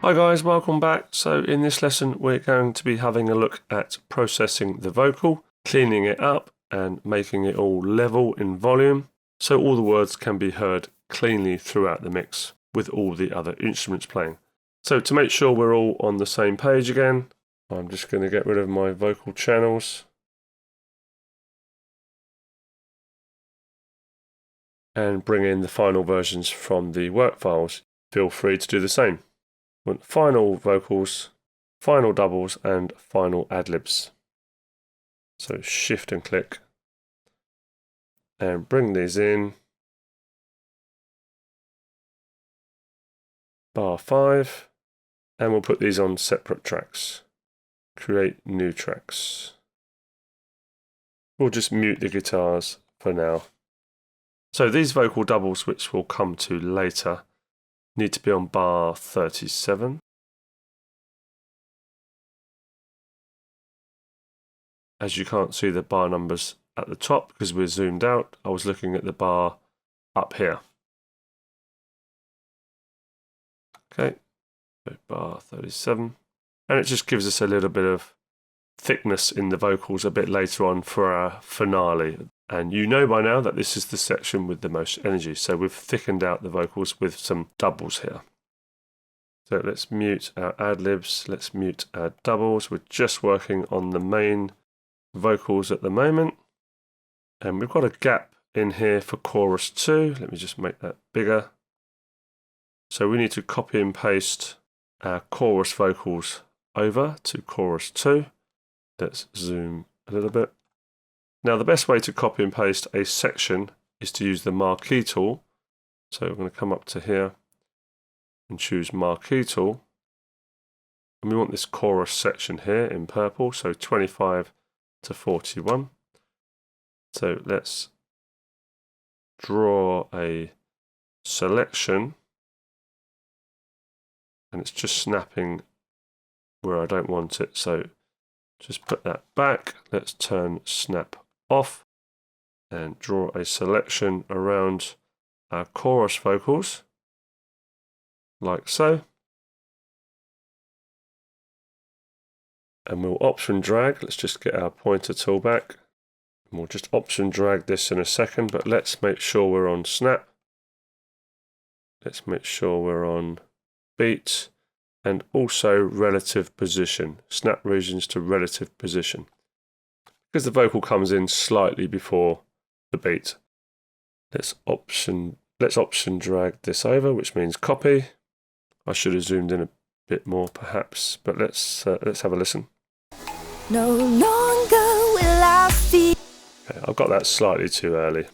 Hi guys, welcome back. So in this lesson we're going to be having a look at processing the vocal, cleaning it up and making it all level in volume so all the words can be heard cleanly throughout the mix with all the other instruments playing. So to make sure we're all on the same page again, I'm just going to get rid of my vocal channels and bring in the final versions from the work files. Feel free to do the same. Want final vocals, final doubles and final ad-libs. So shift and click and bring these in. Bar 5 and we'll put these on separate tracks. Create new tracks. We'll just mute the guitars for now. So these vocal doubles, which we'll come to later, need to be on bar 37. As you can't see the bar numbers at the top because we're zoomed out, I was looking at the bar up here. Okay, so bar 37. And it just gives us a little bit of thickness in the vocals a bit later on for our finale. And you know by now that this is the section with the most energy. So we've thickened out the vocals with some doubles here. So let's mute our ad-libs, let's mute our doubles. We're just working on the main vocals at the moment. And we've got a gap in here for chorus 2. Let me just make that bigger. So we need to copy and paste our chorus vocals over to chorus 2. Let's zoom a little bit. Now the best way to copy and paste a section is to use the marquee tool. So we're going to come up to here and choose marquee tool. And we want this chorus section here in purple, so 25 to 41. So let's draw a selection. And it's just snapping where I don't want it. So just put that back. Let's turn snap off and draw a selection around our chorus vocals, like so. And we'll option drag. Let's just get our pointer tool back. And we'll just option drag this in a second, but let's make sure we're on snap. Let's make sure we're on beat and also relative position. Snap regions to relative position. Because the vocal comes in slightly before the beat. Let's option drag this over, which means copy. I should have zoomed in a bit more perhaps, but let's have a listen. No longer will I feel. Okay, I've got that slightly too early.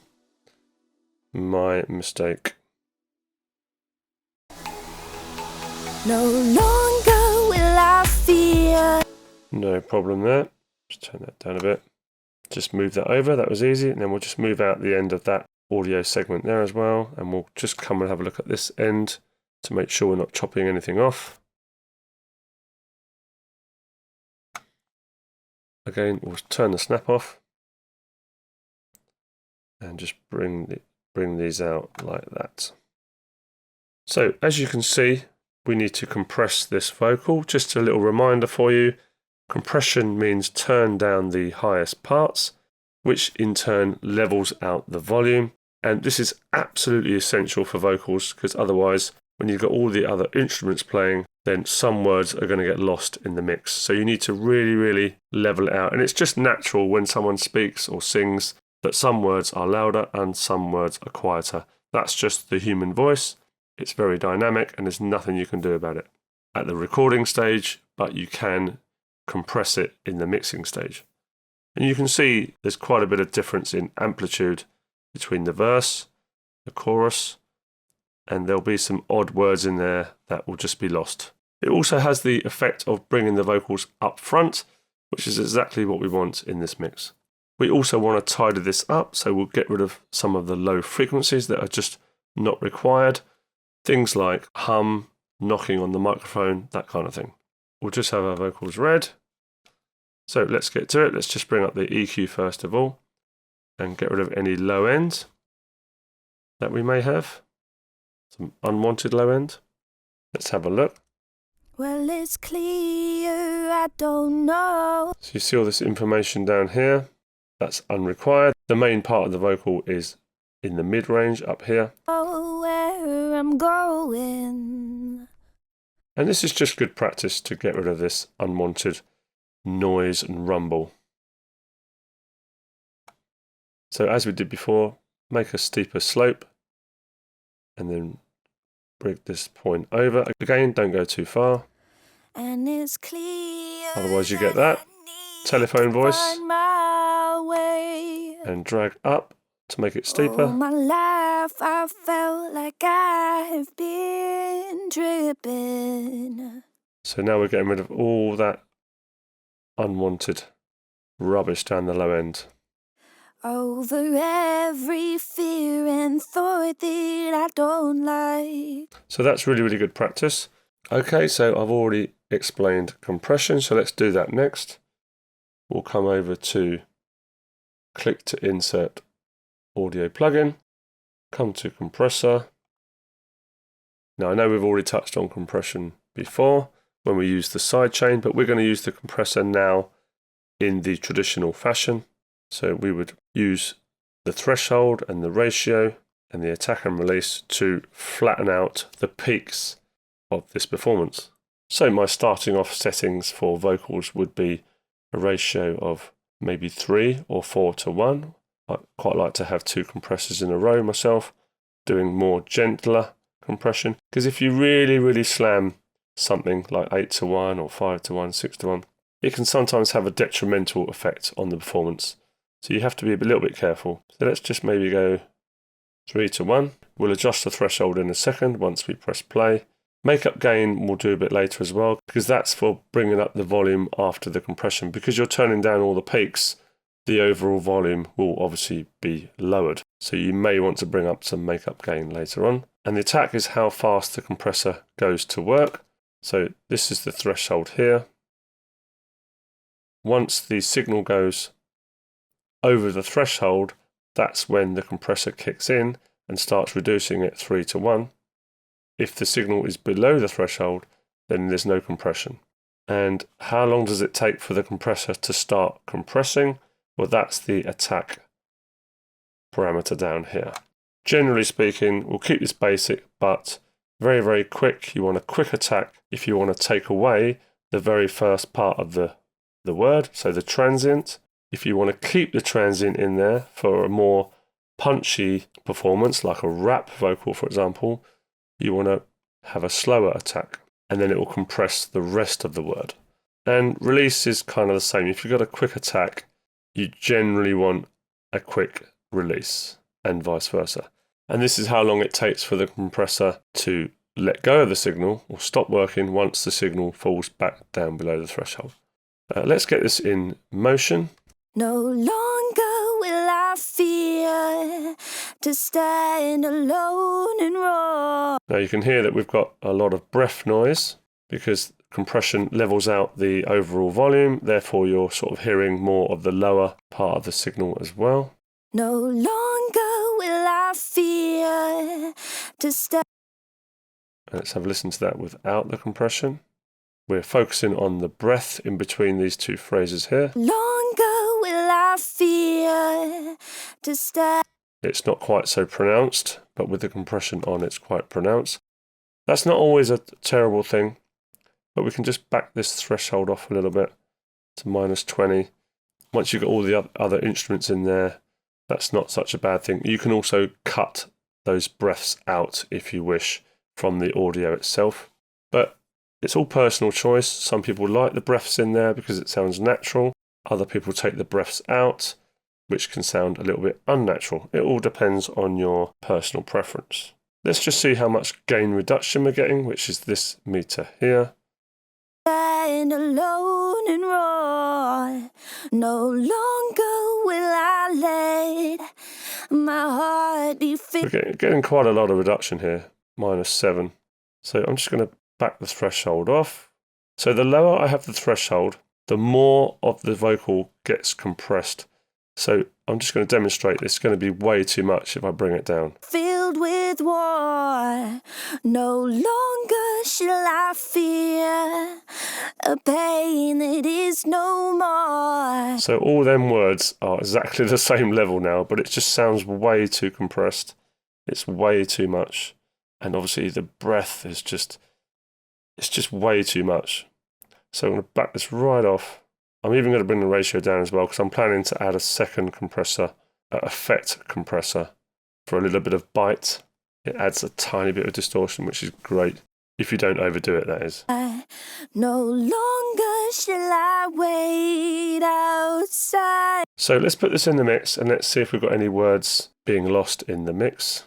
My mistake. No longer will I fear. No problem there. Just turn that down a bit. Just move that over, that was easy, and then we'll just move out the end of that audio segment there as well, and we'll just come and have a look at this end to make sure we're not chopping anything off. Again, we'll turn the snap off and just bring these out like that. So as you can see, we need to compress this vocal. Just a little reminder for you. Compression means turn down the highest parts, which in turn levels out the volume. And this is absolutely essential for vocals because otherwise, when you've got all the other instruments playing, then some words are going to get lost in the mix. So you need to really, really level it out. And it's just natural when someone speaks or sings that some words are louder and some words are quieter. That's just the human voice. It's very dynamic and there's nothing you can do about it at the recording stage, but you can compress it in the mixing stage. And you can see there's quite a bit of difference in amplitude between the verse, the chorus, and there'll be some odd words in there that will just be lost. It also has the effect of bringing the vocals up front, which is exactly what we want in this mix. We also want to tidy this up, so we'll get rid of some of the low frequencies that are just not required. Things like hum, knocking on the microphone, that kind of thing. We'll just have our vocals red. So let's get to it. Let's just bring up the EQ first of all and get rid of any low end that we may have. Some unwanted low end. Let's have a look. Well, it's clear, I don't know. So you see all this information down here. That's unrequired. The main part of the vocal is in the mid-range up here. Oh, where I'm going. And this is just good practice to get rid of this unwanted noise and rumble. So as we did before, make a steeper slope and then bring this point over. Again, don't go too far. And it's clear. Otherwise you get that telephone voice. Find my way. And drag up to make it steeper. All my life I felt like I have been dripping. So now we're getting rid of all that unwanted rubbish down the low end. Over every fear and thought that I don't like. So that's really, really good practice. Okay, so I've already explained compression, so let's do that next. We'll come over to click to insert audio plugin, come to compressor. Now I know we've already touched on compression before when we used the sidechain, but we're going to use the compressor now in the traditional fashion. So we would use the threshold and the ratio and the attack and release to flatten out the peaks of this performance. So my starting off settings for vocals would be a ratio of maybe 3 or 4 to 1. I quite like to have 2 compressors in a row myself, doing more gentler compression. Because if you really, really slam something like 8 to 1 or 5 to 1, 6 to 1, it can sometimes have a detrimental effect on the performance. So you have to be a little bit careful. So let's just maybe go 3 to 1. We'll adjust the threshold in a second once we press play. Makeup gain we'll do a bit later as well, because that's for bringing up the volume after the compression. Because you're turning down all the peaks, the overall volume will obviously be lowered. So you may want to bring up some makeup gain later on. And the attack is how fast the compressor goes to work. So this is the threshold here. Once the signal goes over the threshold, that's when the compressor kicks in and starts reducing it 3 to 1. If the signal is below the threshold, then there's no compression. And how long does it take for the compressor to start compressing? Well, that's the attack parameter down here. Generally speaking, we'll keep this basic, but very, very quick. You want a quick attack if you want to take away the very first part of the word, so the transient. If you want to keep the transient in there for a more punchy performance, like a rap vocal, for example, you want to have a slower attack, and then it will compress the rest of the word. And release is kind of the same. If you've got a quick attack, you generally want a quick release, and vice versa. And this is how long it takes for the compressor to let go of the signal or stop working once the signal falls back down below the threshold. Let's get this in motion. No longer will I fear to stand alone and roar. Now you can hear that we've got a lot of breath noise because compression levels out the overall volume. Therefore, you're sort of hearing more of the lower part of the signal as well. No longer will I fear to stand. Let's have a listen to that without the compression. We're focusing on the breath in between these two phrases here. Longer will I fear to stand. It's not quite so pronounced, but with the compression on, it's quite pronounced. That's not always a terrible thing, but we can just back this threshold off a little bit to -20. Once you've got all the other instruments in there, that's not such a bad thing. You can also cut those breaths out if you wish from the audio itself, but it's all personal choice. Some people like the breaths in there because it sounds natural. Other people take the breaths out, which can sound a little bit unnatural. It all depends on your personal preference. Let's just see how much gain reduction we're getting, which is this meter here. Stand alone and roar. No longer will I let my heart be filled. We're getting quite a lot of reduction here, -7. So I'm just going to back the threshold off. So the lower I have the threshold, the more of the vocal gets compressed. So I'm just going to demonstrate this. It's going to be way too much if I bring it down. Filled with war. No longer shall I fear a pain that is no more? So all them words are exactly the same level now, but it just sounds way too compressed. It's way too much. And obviously the breath is just, it's just way too much. So I'm going to back this right off. I'm even going to bring the ratio down as well because I'm planning to add a second compressor, an effect compressor, for a little bit of bite. It adds a tiny bit of distortion, which is great. If you don't overdo it, that is. No longer shall I wait outside. So let's put this in the mix and let's see if we've got any words being lost in the mix.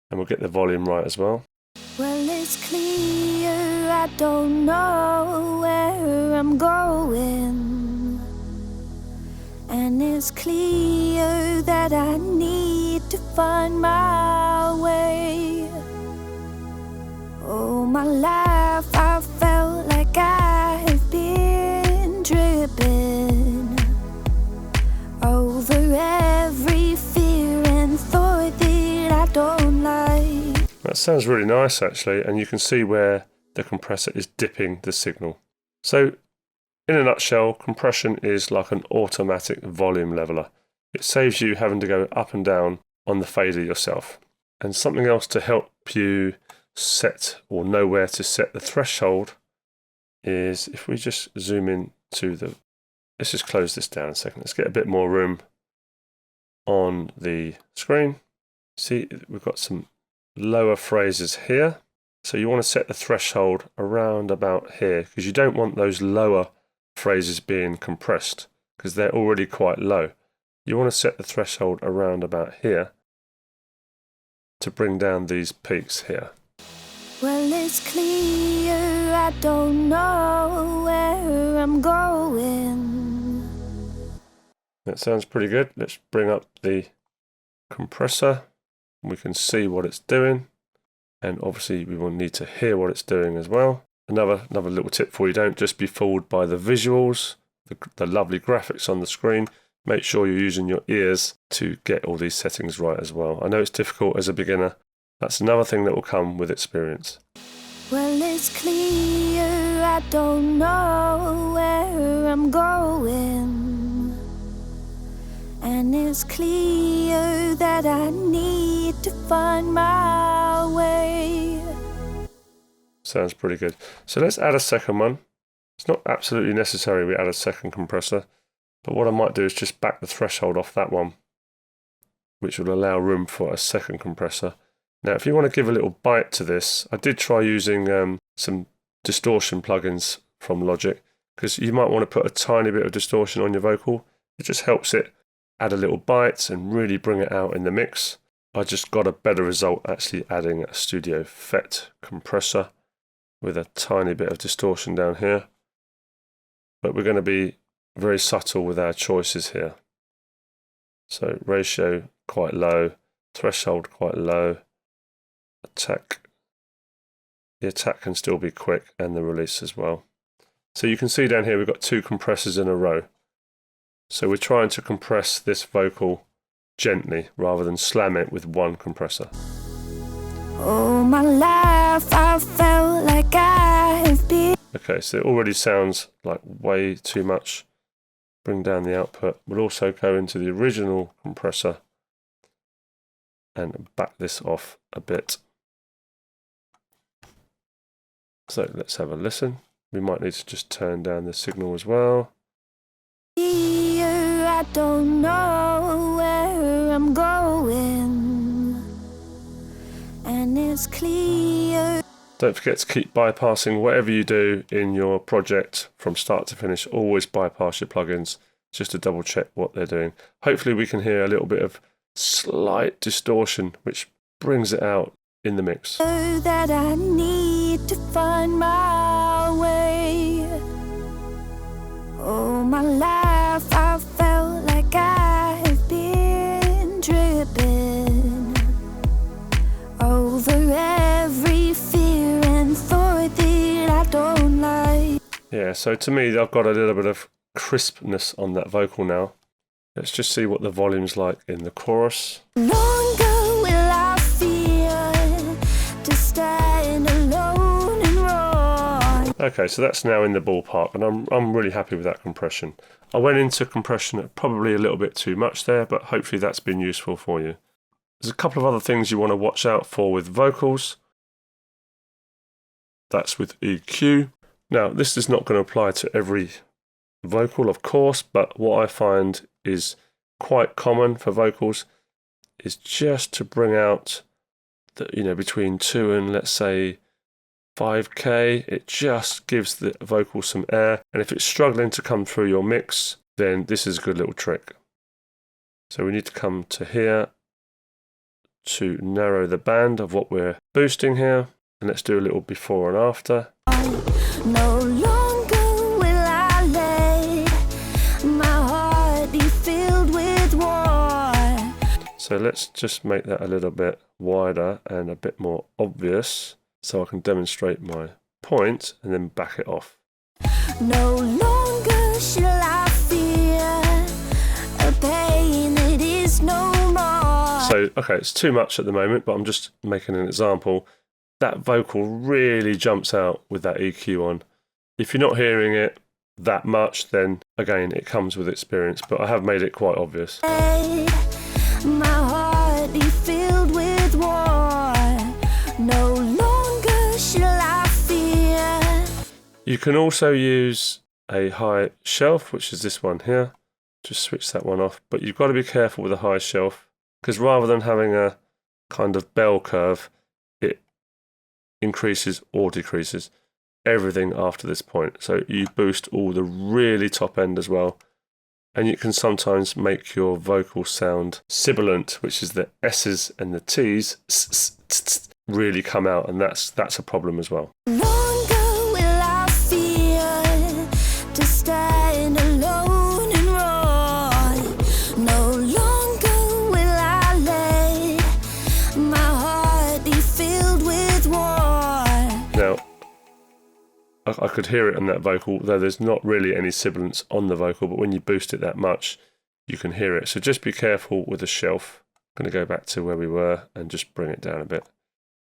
And we'll get the volume right as well. Well, it's clear I don't know where I'm going. And it's clear that I need to find my way. Oh, my life, I felt like I have been dripping over every fear and thought that I don't like. That sounds really nice actually, and you can see where the compressor is dipping the signal. So in a nutshell, compression is like an automatic volume leveler. It saves you having to go up and down on the fader yourself. And something else to help you set or know where to set the threshold is if we just zoom in to the, let's just close this down a second. Let's get a bit more room on the screen. See, we've got some lower phrases here. So you want to set the threshold around about here because you don't want those lower phrases being compressed because they're already quite low. You want to set the threshold around about here to bring down these peaks here. Well, it's clear I don't know where I'm going. That sounds pretty good. Let's bring up the compressor. We can see what it's doing. And obviously we will need to hear what it's doing as well. Another little tip for you, don't just be fooled by the visuals, the lovely graphics on the screen. Make sure you're using your ears to get all these settings right as well. I know it's difficult as a beginner. That's another thing that will come with experience. Well, it's clear I don't know where I'm going. And it's clear that I need to find my way. Sounds pretty good. So let's add a second one. It's not absolutely necessary we add a second compressor, but what I might do is just back the threshold off that one, which will allow room for a second compressor. Now, if you want to give a little bite to this, I did try using some distortion plugins from Logic, because you might want to put a tiny bit of distortion on your vocal. It just helps it add a little bite and really bring it out in the mix. I just got a better result actually adding a Studio FET compressor with a tiny bit of distortion down here. But we're going to be very subtle with our choices here. So ratio quite low, threshold quite low, attack. The attack can still be quick and the release as well. So you can see down here we've got two compressors in a row. So we're trying to compress this vocal gently rather than slam it with one compressor. Oh, my life, I felt like I have been. Okay, so it already sounds like way too much. Bring down the output. We'll also go into the original compressor and back this off a bit. So let's have a listen. We might need to just turn down the signal as well. Here, I don't know where I'm going. And it's clear. Don't forget to keep bypassing whatever you do in your project from start to finish. Always bypass your plugins just to double check what they're doing. Hopefully we can hear a little bit of slight distortion which brings it out in the mix. That I need to find my way. Oh, my life, I felt like I have been dripping over every fear and thought that I don't like. Yeah, so to me I've got a little bit of crispness on that vocal now. Let's just see what the volume's like in the chorus. Longer will I fear to stand alone and roar. Okay, so that's now in the ballpark, and I'm really happy with that compression. I went into compression at probably a little bit too much there, but hopefully that's been useful for you. There's a couple of other things you want to watch out for with vocals. That's with EQ. Now, this is not going to apply to every vocal, of course, but what I find is quite common for vocals is just to bring out the, between 2 and let's say 5k. It just gives the vocal some air, and if it's struggling to come through your mix, then this is a good little trick. So we need to come to here to narrow the band of what we're boosting here, and let's do a little before and after. No longer will I let my heart be filled with war. So let's just make that a little bit wider and a bit more obvious so I can demonstrate my point and then back it off. No longer shall I fear a pain that is no more. So, okay, it's too much at the moment, but I'm just making an example. That vocal really jumps out with that EQ on. If you're not hearing it that much, then again, it comes with experience, but I have made it quite obvious. My heart be filled with war. No longer shall I fear. You can also use a high shelf, which is this one here. Just switch that one off, but you've got to be careful with a high shelf, because rather than having a kind of bell curve, it increases or decreases everything after this point. So you boost all the really top end as well, and you can sometimes make your vocal sound sibilant, which is the S's and the T's really come out, and that's a problem as well. Longer will I fear to stand alone and roar. No longer will I let my heart be filled with war. Now, I could hear it on that vocal, though there's not really any sibilance on the vocal, but when you boost it that much, you can hear it. So just be careful with the shelf. I'm going to go back to where we were and just bring it down a bit.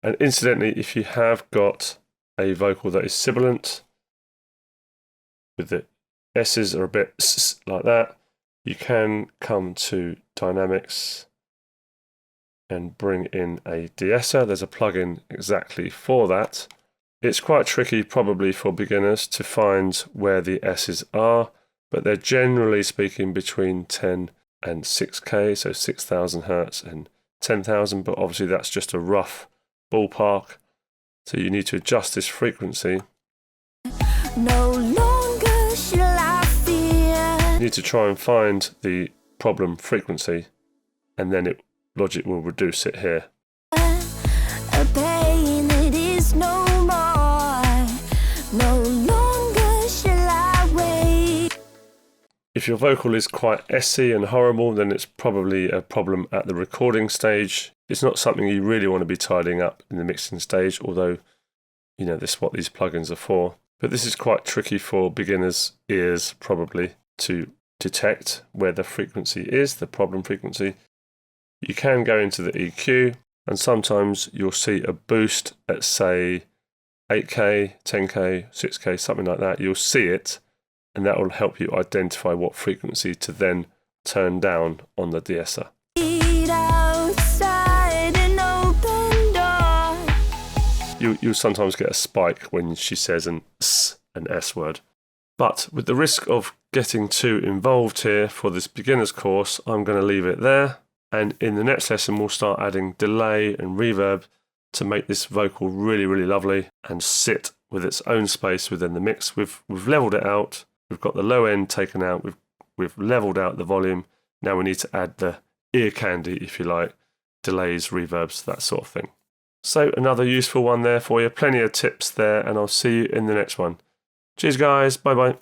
And incidentally, if you have got a vocal that is sibilant, with the S's are a bit like that, you can come to Dynamics and bring in a de-esser. There's a plugin exactly for that. It's quite tricky probably for beginners to find where the S's are, but they're generally speaking between 10 and 6k, so 6,000 hertz and 10,000, but obviously that's just a rough ballpark, so you need to adjust this frequency. No longer shall I fear. You need to try and find the problem frequency, and then Logic will reduce it here. A pain that is no more. No longer shall I wait. If your vocal is quite essy and horrible, then it's probably a problem at the recording stage. It's not something you really want to be tidying up in the mixing stage, although, this is what these plugins are for. But this is quite tricky for beginners' ears, probably, to detect where the frequency is, the problem frequency. You can go into the EQ, and sometimes you'll see a boost at, say, 8k, 10k, 6k, something like that. You'll see it, and that will help you identify what frequency to then turn down on the de-esser. You'll sometimes get a spike when she says an S word. But with the risk of getting too involved here for this beginner's course, I'm going to leave it there. And in the next lesson, we'll start adding delay and reverb to make this vocal really, really lovely and sit with its own space within the mix. We've leveled it out. We've got the low end taken out. We've leveled out the volume. Now we need to add the ear candy, if you like, delays, reverbs, that sort of thing. So another useful one there for you. Plenty of tips there, and I'll see you in the next one. Cheers, guys. Bye-bye.